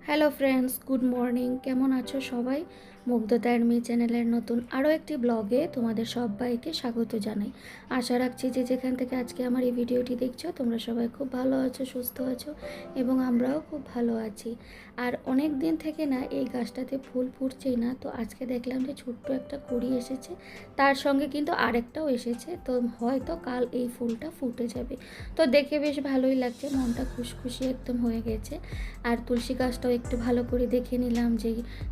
Hello friends, good morning. কেমন আছো সবাই? মুগ্ধতার মি চ্যানেলের নতুন আরও একটি ব্লগে তোমাদের সবাইকে স্বাগত জানাই। আশা রাখছি যে যেখান থেকে আজকে আমার এই ভিডিওটি দেখছো তোমরা সবাই খুব ভালো আছো, সুস্থ আছো এবং আমরাও খুব ভালো আছি। আর অনেক দিন থেকে না এই গাছটাতে ফুল ফুটছেই না, তো আজকে দেখলাম যে ছোট্ট একটা কুড়ি এসেছে, তার সঙ্গে কিন্তু আরেকটাও এসেছে, তো হয়তো কাল এই ফুলটা ফুটে যাবে। তো দেখে বেশ ভালোই লাগছে, মনটা খুশখুশি একদম হয়ে গেছে। আর তুলসী গাছটাও একটু ভালো করে দেখে নিলাম যে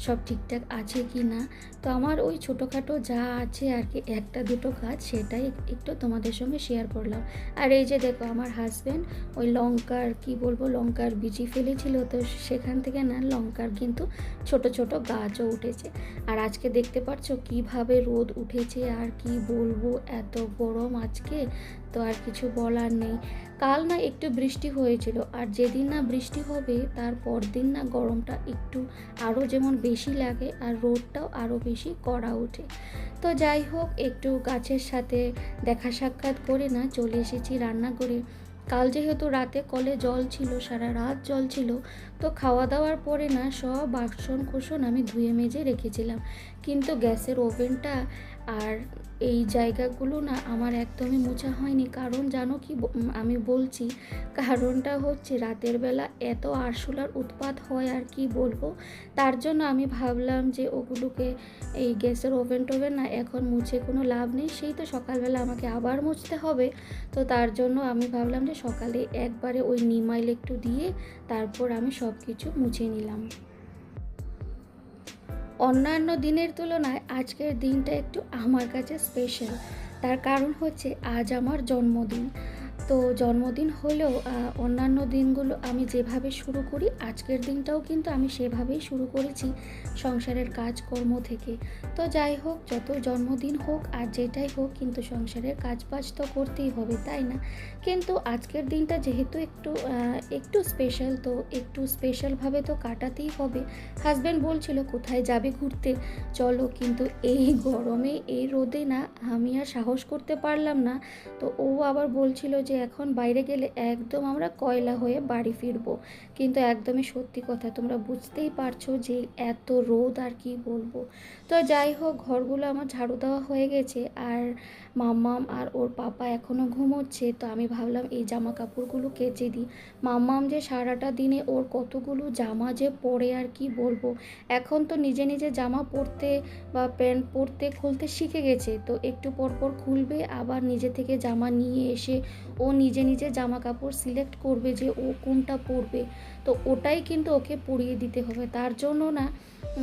সব ঠিকঠাক আছে কি না। তো আমার ওই ছোটোখাটো যা আছে আর কি, একটা দুটো গাছ, সেটাই একটু তোমাদের সঙ্গে শেয়ার করলাম। আর এই যে দেখো, আমার হাজব্যান্ড ওই লঙ্কার কি বলবো, লঙ্কার বিচি ফেলেছিল, তো সেখান থেকে না লঙ্কার কিন্তু ছোট ছোট গাছও উঠেছে। আর আজকে দেখতে পাচ্ছ কিভাবে রোদ উঠেছে, আর কি বলবো, এত গরম আজকে, তো আর কিছু বলার নেই। কাল না একটু বৃষ্টি হয়েছিল, আর যেদিন না বৃষ্টি হবে তার পরদিন না গরমটা একটু আরও যেমন বেশি লাগে, আর রোদটাও আরও বেশি কড়া ওঠে। তো যাই হোক, একটু গাছের সাথে দেখা সাক্ষাৎ করে না চলে এসেছি রান্নাঘরে। কাল যেহেতু রাতে কলে জল ছিল, সারা রাত জল ছিল, তো খাওয়া দাওয়ার পরে না সব বাসন কোসন আমি ধুয়ে মেজে রেখেছিলাম, কিন্তু গ্যাসের ওভেনটা আর এই জায়গাগুলো না আমার একদমই মোছা হয়নি। কারণ জানো কি আমি বলছি, কারণটা হচ্ছে রাতের বেলা এত আরশোলার উৎপাত হয় আর কি বলবো। তার জন্য আমি ভাবলাম যে ওগুলোকে, এই গ্যাসের ওভেন টোভেন না এখন মুছে কোনো লাভ নেই, সেই তো সকালবেলা আমাকে আবার মুছতে হবে। তো তার জন্য আমি ভাবলাম যে সকালে একবারে ওই নিমাইল একটু দিয়ে তারপর আমি সব কিছু মুছে নিলাম। অন্যান্য দিনের তুলনায় আজকের দিনটা একটু আমার কাছে স্পেশাল। তার কারণ হচ্ছে আজ আমার জন্মদিন। তো জন্মদিন হলেও অন্যান্য দিনগুলো আমি যেভাবে শুরু করি, আজকের দিনটাও কিন্তু আমি সেভাবেই শুরু করেছি, সংসারের কাজকর্ম থেকে। তো যাই হোক, যত জন্মদিন হোক আর যেটাই হোক, কিন্তু সংসারের কাজবাজ তো করতেই হবে, তাই না? কিন্তু আজকের দিনটা যেহেতু একটু স্পেশাল, তো একটু স্পেশালভাবে তো কাটাতেই হবে। হাজব্যান্ড বলছিল কোথায় যাবে ঘুরতে, চলো, কিন্তু এই গরমে এই রোদে না আমি আর সাহস করতে পারলাম না। তো ও আবার বলছিল যে এখন বাইরে গেলে একদম আমরা কয়লা হয়ে বাড়ি ফিরবো। কিন্তু একদমই সত্যি কথা, তোমরা বুঝতেই পারছো যে এত রোদ আর কি বলবো। তো যাই হোক, ঘরগুলো আমার ঝাড়ু দেওয়া হয়ে গেছে, আর মাম্মাম আর ওর পাপা এখনও ঘুমোচ্ছে। তো আমি ভাবলাম এই জামা কাপড়গুলো কেচে দিই। মাম্মাম যে সারাটা দিনে ওর কতগুলো জামা যে পরে আর কি বলবো। এখন তো নিজে নিজে জামা পরতে বা প্যান্ট পরতে খুলতে শিখে গেছে, তো একটু পর পর খুলবে, আবার নিজে থেকে জামা নিয়ে এসে ও নিজে নিজে জামা কাপড় সিলেক্ট করবে যে ও কোনটা পরবে। তো ওটাই কিন্তু ওকে পরিয়ে দিতে হবে, তার জন্য না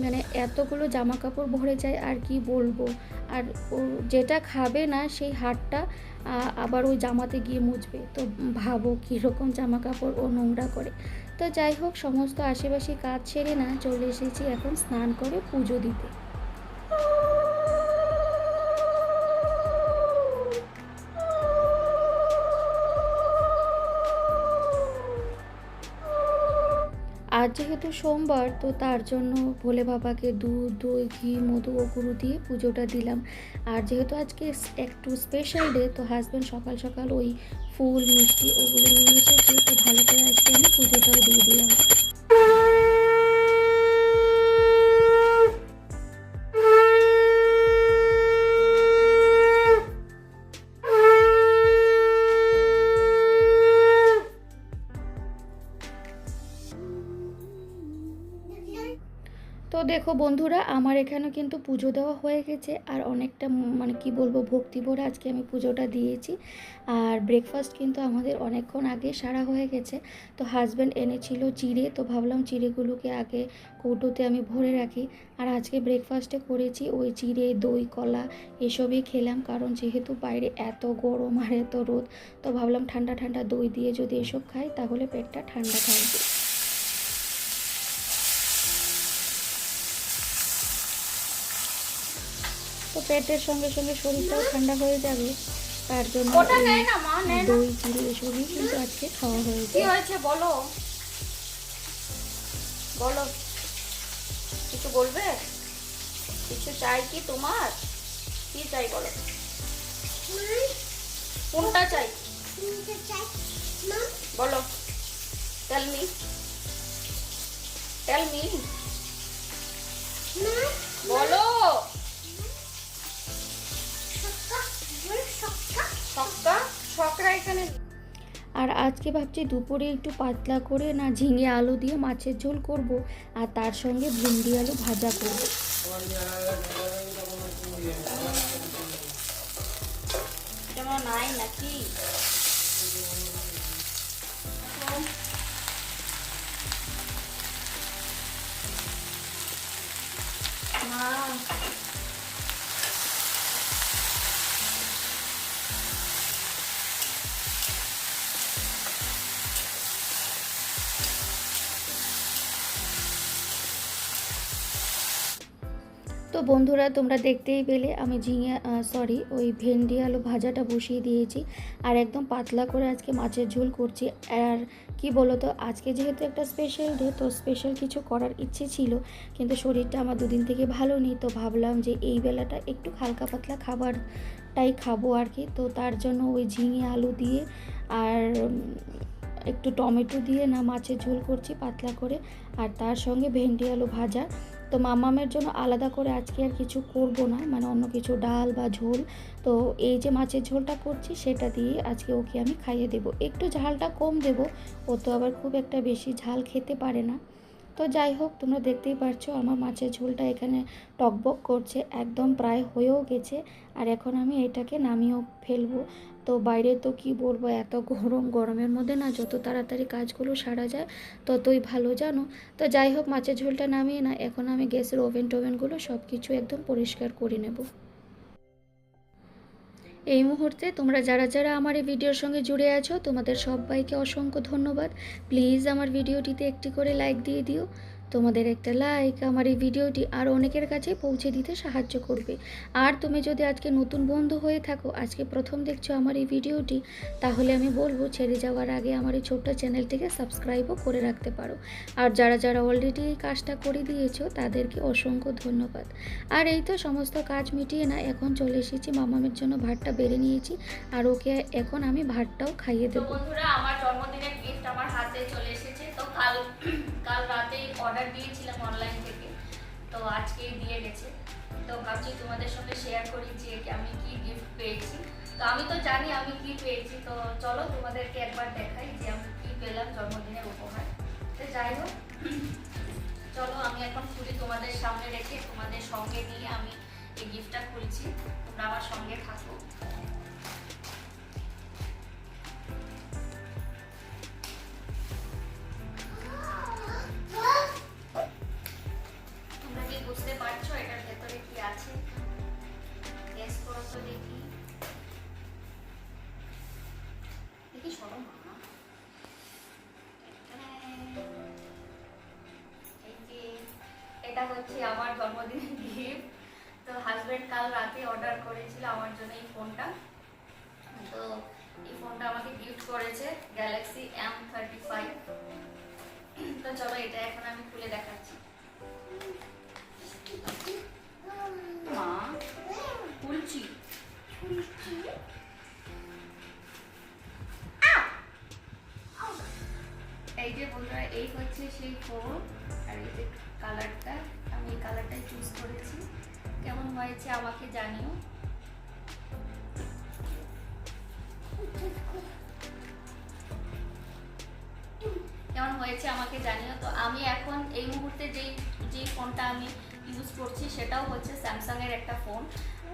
মানে এতগুলো জামা কাপড় ভরে যায় আর কি বলবো। আর ও যেটা খাবে না সেই হাতটা আবার ওই জামাতে গিয়ে মুছবে, তো ভাবো কীরকম জামা কাপড় ও নোংরা করে। তো যাই হোক, সমস্ত আশেপাশে কাজ সেরে না চলে এসেছি এখন স্নান করে পুজো দিতে। আজ যেহেতু সোমবার, তো তার জন্য ভোলে বাবাকে দুধ, দই, ঘি, মধু ও গুঁড়ো দিয়ে পুজোটা দিলাম। আর যেহেতু আজকে একটু স্পেশাল ডে, তো হাজব্যান্ড সকাল সকাল ওই ফুল মিষ্টি ওগুলো নিয়ে এসেছে, তো ভালো করে আজকে আমি পুজোটাও দিয়ে দিলাম। তো দেখো বন্ধুরা, আমার এখানে কিন্তু পুজো দেওয়া হয়ে গেছে, আর অনেকটা মানে কি বলবো, ভক্তি ভরে আজকে আমি পুজোটা দিয়েছি। আর ব্রেকফাস্ট কিন্তু আমাদের অনেকক্ষণ আগে সারা হয়ে গেছে। তো হাজব্যান্ড এনেছিল চিড়ে, তো ভাবলাম চিড়েগুলোকে আগে কৌটোতে আমি ভরে রাখি। আর আজকে ব্রেকফাস্টে করেছি ওই চিড়ে, দই, কলা এসবই খেলাম, কারণ যেহেতু বাইরে এত গরম আর এত রোদ, তো ভাবলাম ঠান্ডা ঠান্ডা দই দিয়ে যদি এসব খাই তাহলে পেটটা ঠান্ডা থাকবে। তো পেটের সঙ্গে সঙ্গে শরীরটাও ঠান্ডা হয়ে যাবে, তার জন্য দই চিড়ে এসবই কিন্তু আজকে খাওয়া হয়েছে। কি হয়েছে বলো, বলো, কিছু বলবে? কিছু চাই কি তোমার? কি চাই বলো, কোনটা চাই বলো, টেল মি। টেল মি, বলো। ছক্কা, ছকরা এখানে। আর আজকে ভাবছি দুপুরে একটু পাতলা করে না ঝিঙে আলু দিয়ে মাছের ঝোল করব, আর তার সঙ্গে ভেন্ডি আলু ভাজা করব। যেমন নাই নাকি? তো বন্ধুরা, তোমরা দেখতেই পেলে আমি ওই ভেন্ডি আলু ভাজাটা বসিয়ে দিয়েছি, আর একদম পাতলা করে আজকে মাছের ঝোল করছি। আর কি বলো তো, আজকে যেহেতু একটা স্পেশাল ডে, তো স্পেশাল কিছু করার ইচ্ছে ছিল, কিন্তু শরীরটা আমার দুদিন থেকে ভালো নেই, তো ভাবলাম যে এই বেলাটা একটু হালকা পাতলা খাবারটাই খাবো আর কি। তো তার জন্য ওই ঝিঙে আলু দিয়ে আর একটু টমেটো দিয়ে না মাছের ঝোল করছি পাতলা করে, আর তার সঙ্গে ভেন্ডি আলু ভাজা। তো মামামের জন্য আলাদা করে আজকে আর কিছু করব না, মানে অন্য কিছু ডাল বা ঝোল। তো এই যে মাছের ঝোলটা করছি সেটা দিয়ে আজকে ওকে আমি খাইয়ে দেব। একটু ঝালটা কম দেব, ও তো আবার খুব একটা বেশি ঝাল খেতে পারে না। তো যাই হোক, তোমরা দেখতেই পারছো আমার মাছের ঝোলটা এখানে টকবক করছে, একদম প্রায় হয়েও গেছে। আর এখন আমি এটাকে নামিয়েও ফেলবো। তো বাইরে তো কি বলবো, এত গরম, গরমের মধ্যে না যত তাড়াতাড়ি কাজগুলো সারা যায় ততই ভালো, জানো। তো যাই হোক, মাছের ঝোলটা নামিয়ে না এখন আমি গ্যাসের ওভেনগুলো সব কিছু একদম পরিষ্কার করে নেব। এই মুহূর্তে তোমরা যারা যারা আমার এই ভিডিওর সঙ্গে জুড়ে আছো, তোমাদের সবাইকে অসংখ্য ধন্যবাদ। প্লিজ আমার ভিডিওটিতে একটি করে লাইক দিয়ে দিও। তোমাদের একটা লাইক আমার এই ভিডিওটি আর অনেকের কাছে পৌঁছে দিতে সাহায্য করবে। আর তুমি যদি আজকে নতুন বন্ধু হয়ে থাকো, আজকে প্রথম দেখছো আমার এই ভিডিওটি, তাহলে আমি বলবো ছেড়ে যাওয়ার আগে আমার এই ছোট্ট চ্যানেলটিকে সাবস্ক্রাইবও করে রাখতে পারো। আর যারা যারা অলরেডি এই কাজটা করে দিয়েছো তাদেরকে অসংখ্য ধন্যবাদ। আর এই তো সমস্ত কাজ মিটিয়ে না এখন চলে এসেছি, মামামের জন্য ভাতটা বেড়ে নিয়েছি, আর ওকে এখন আমি ভাতটাও খাইয়ে দেবো। বন্ধুরা, আমার জন্মদিনের গিফট আমার হাতে চলে এসেছে। তো কাল রাতেই অর্ডার দিয়েছিলাম অনলাইন থেকে, তো আজকেই দিয়ে গেছে। তো ভাবছি তোমাদের সঙ্গে শেয়ার করি যে আমি কি গিফট পেয়েছি। তো আমি তো জানি আমি কি পেয়েছি, তো চলো তোমাদেরকে একবার দেখাই যে আমি কি পেলাম জন্মদিনের উপহার। তো যাই হোক, চলো আমি এখন খুলি তোমাদের সামনে রেখে, তোমাদের সঙ্গে নিয়ে আমি এই গিফটটা খুলছি। তোমরা আমার সঙ্গে থাকো। তোমরা কি বুঝতে পারছো এটার ভেতরে কি আছে? গেস করো তো দেখি। দেখি সরো মা। এই যে এটা হচ্ছে আমার জন্মদিনের গিফট। তো হাজবেন্ড কাল রাতে অর্ডার করেছিল আমার জন্য এই ফোনটা। তো এই ফোনটা আমাকে গিফট করেছে গ্যালাক্সি M35। তো চলো এটা এখন আমি খুলে দেখাচ্ছি। মা খুলছি। এই যে বন্ধুরা, এই হচ্ছে সেই ফোন, আর এই যে কালারটা, আমি এই কালারটাই চুজ করেছি। কেমন হয়েছে আমাকে জানিও। কেমন হয়েছে আমাকে জানিও। তো আমি এখন এই মুহূর্তে যেই ফোনটা আমি ইউজ করছি সেটাও হচ্ছে স্যামসাংয়ের একটা ফোন।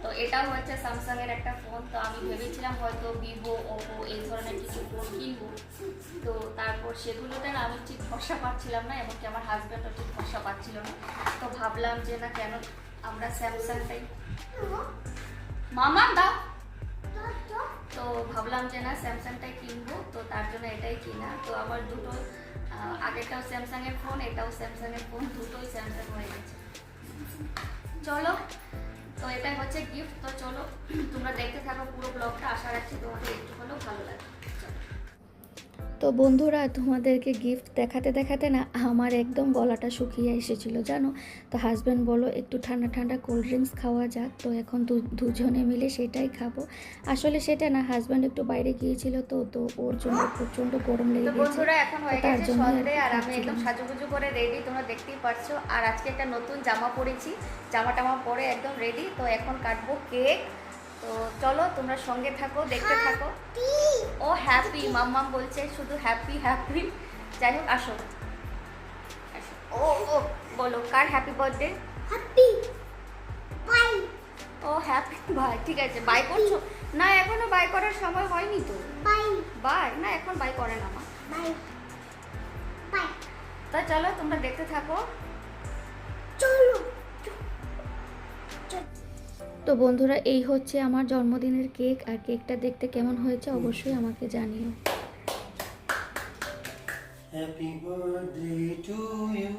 তো এটাও হচ্ছে স্যামসাংয়ের একটা ফোন। তো আমি ভেবেছিলাম হয়তো ভিভো, ওপো এই ধরনের কিছু ফোন কিনবো। তো তারপর সেগুলোতে না আমি ঠিক ভরসা পাচ্ছিলাম না, এমনকি আমার হাজব্যান্ডও ঠিক ভরসা পাচ্ছিল না। তো ভাবলাম যে না, কেন আমরা স্যামসাংটাই মামা দাও। তো ভাবলাম যে না, স্যামসাংটাই কিনবো। তো তার জন্য এটাই কিনা। তো আমার দুটো, আগেরটাও স্যামসাংয়ের ফোন, এটাও স্যামসাংয়ের ফোন, দুটোই স্যামসাং হয়ে গেছে। চলো, তো এটাই হচ্ছে গিফট। তো চলো তোমরা দেখতে থাকো পুরো ব্লগটা, আশা রাখছি তোমাদের একটু হলেও ভালো লাগবে। তো বন্ধুরা, তোমাদেরকে গিফট দেখাতে দেখাতে না আমার একদম গলাটা শুকিয়ে এসেছিলো জানো। তো হাজব্যান্ড বলো একটু ঠান্ডা ঠান্ডা কোল্ড ড্রিঙ্কস খাওয়া যাক, তো এখন দুজনে মিলে সেটাই খাবো। আসলে সেটা না, হাজব্যান্ড একটু বাইরে গিয়েছিল, তো ওর জন্য প্রচণ্ড গরম লেগে তো গেছে। বন্ধুরা এখন হয়ে তার গেছে জন্য সন্ধ্যে আর আমি একদম সাজুগুজু করে রেডি, তোমরা দেখতেই পারছো। আর আজকে একটা নতুন জামা পরেছি, জামা টামা পরে একদম রেডি। তো এখন কাটবো কেক। তো চলো তোমরা সঙ্গে থাকো, দেখতে থাকো। ও হ্যাপি মাম্মাম বলছে, শুধু হ্যাপি হ্যাপি। যাই হোক, আসো আসো। ও ও বলো কার happy birthday? Happy by O happy by, ঠিক আছে। বাই করছো না? এখনো বাই করার সময় হয়নি তো। বাই বাই না, এখন বাই করে না মা। বাই বাই তা চলো তোমরা দেখতে থাকো। চলো। তো বন্ধুরা, এই হচ্ছে আমার জন্মদিনের কেক। আর কেকটা দেখতে কেমন হয়েছে অবশ্যই আমাকে জানিও। Happy birthday to you.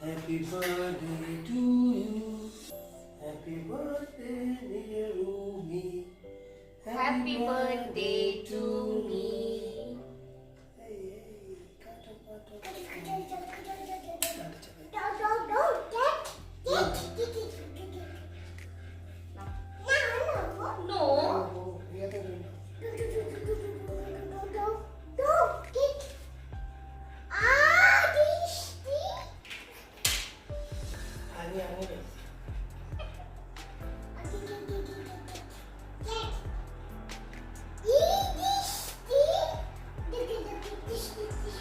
Happy birthday to you. Happy birthday, dear Ruby. Happy birthday to me. Hey, hey, kato, kato. No. Oh, the other way. Ani, ani.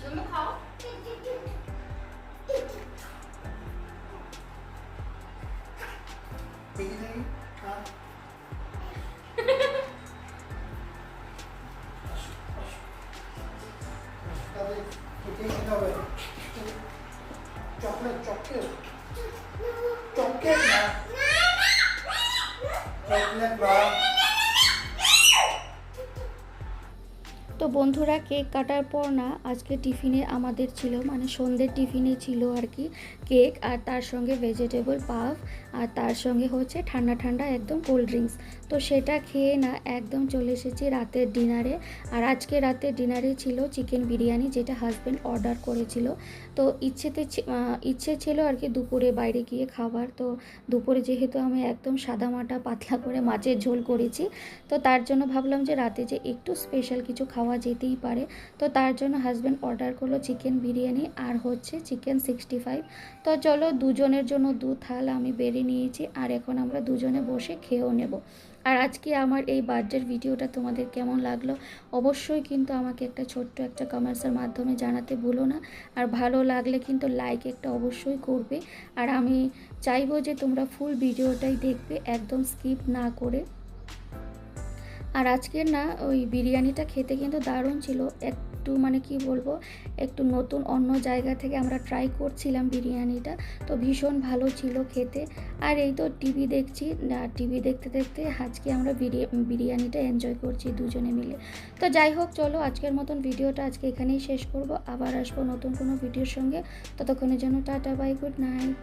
তুমি খাও। দেখি দেখি হ্যাঁ তবে খেতে খেতে হবে চকলেট চকলেট চকলেট না চকলেট বা তো বন্ধুরা, কেক কাটার পর না আজকে টিফিনে আমাদের ছিল, মানে সন্ধ্যের টিফিনে ছিল আর কি কেক, আর তার সঙ্গে ভেজিটেবল পাফ, আর তার সঙ্গে হচ্ছে ঠান্ডা ঠান্ডা একদম কোল্ড ড্রিঙ্কস। তো সেটা খেয়ে না একদম চলে এসেছি রাতের ডিনারে। আর আজকে রাতের ডিনারে ছিল চিকেন বিরিয়ানি, যেটা হাজব্যান্ড অর্ডার করেছিল। তো ইচ্ছে ছিল আর কি দুপুরে বাইরে গিয়ে খাবার। তো দুপুরে যেহেতু আমি একদম সাদামাটা পাতলা করে মাছের ঝোল করেছি, তো তার জন্য ভাবলাম যে রাতে যে একটু স্পেশাল কিছু খাওয়া যেতেই পারে। তো তার জন্য হাজব্যান্ড অর্ডার করলো চিকেন বিরিয়ানি আর হচ্ছে চিকেন 65। তো চলো, দুজনের জন্য 2 থাল আমি বেড়ে নিয়েছি, আর এখন আমরা দুজনে বসে খেয়েও নেব। আর আজকে আমার এই বার্থডের ভিডিওটা তোমাদের কেমন লাগলো অবশ্যই কিন্তু আমাকে একটা ছোট্ট একটা কমেন্টসের মাধ্যমে জানাতে ভুলো না। আর ভালো লাগলে কিন্তু লাইক একটা অবশ্যই করবে। আর আমি চাইবো যে তোমরা ফুল ভিডিওটাই দেখবে, একদম স্কিপ না করে। আর আজকের না ওই বিরিয়ানিটা খেতে কিন্তু দারুণ ছিল। একটু মানে কি বলবো, একটু নতুন অন্য জায়গা থেকে আমরা ট্রাই করছিলাম বিরিয়ানিটা, তো ভীষণ ভালো ছিল খেতে। আর এই তো টিভি দেখছি, টিভি দেখতে দেখতে আজকে আমরা বিরিয়ানিটা এনজয় করছি দুজনে মিলে। তো যাই হোক, চলো আজকের মতন ভিডিওটা আজকে এখানেই শেষ করব। আবার আসবো নতুন কোনো ভিডিওর সঙ্গে। ততক্ষণের জন্য টাটা, বাই, গুড নাইট।